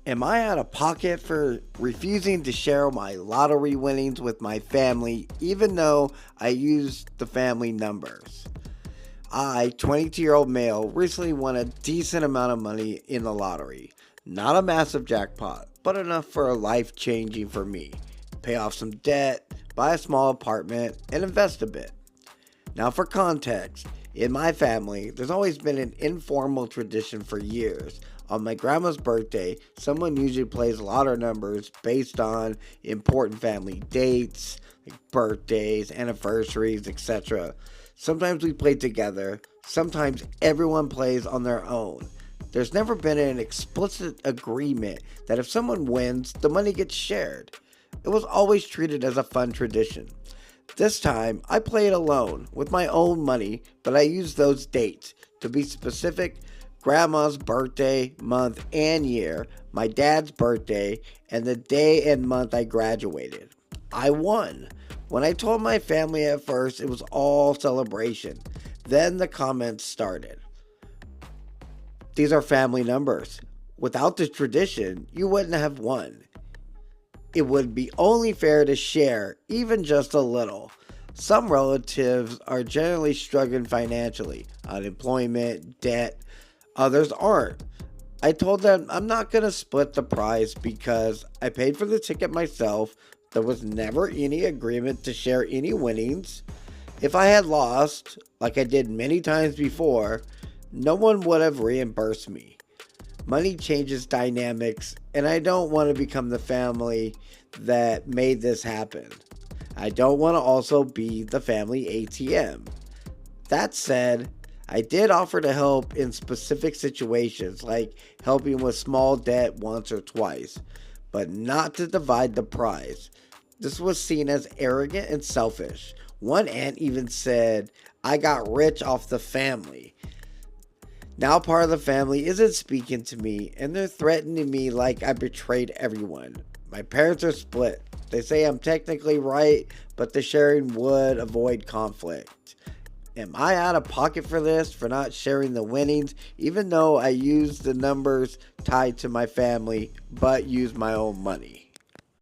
Am I out of pocket for refusing to share my lottery winnings with my family, even though I used the family numbers? I, 22-year-old male, recently won a decent amount of money in the lottery. Not a massive jackpot, but enough for a life changing for me. Pay off some debt, buy a small apartment, and invest a bit. Now, for context, in my family, there's always been an informal tradition for years. On my grandma's birthday, someone usually plays lotto numbers based on important family dates, like birthdays, anniversaries, etc. Sometimes we play together, sometimes everyone plays on their own. There's never been an explicit agreement that if someone wins, the money gets shared. It was always treated as a fun tradition. This time, I played alone with my own money, but I used those dates. To be specific, grandma's birthday, month, and year, my dad's birthday, and the day and month I graduated. I won. When I told my family at first, it was all celebration. Then the comments started. These are family numbers. Without this tradition, you wouldn't have won. It would be only fair to share, even just a little. Some relatives are generally struggling financially, unemployment, debt. Others aren't. I told them I'm not going to split the prize because I paid for the ticket myself. There was never any agreement to share any winnings. If I had lost, like I did many times before, no one would have reimbursed me. Money changes dynamics, and I don't want to become the family that made this happen. I don't want to also be the family ATM. That said, I did offer to help in specific situations, like helping with small debt once or twice, but not to divide the prize. This was seen as arrogant and selfish. One aunt even said, I got rich off the family. Now part of the family isn't speaking to me, and they're threatening me like I betrayed everyone. My parents are split. They say I'm technically right, but the sharing would avoid conflict. Am I out of pocket for this, for not sharing the winnings, even though I used the numbers tied to my family, but used my own money?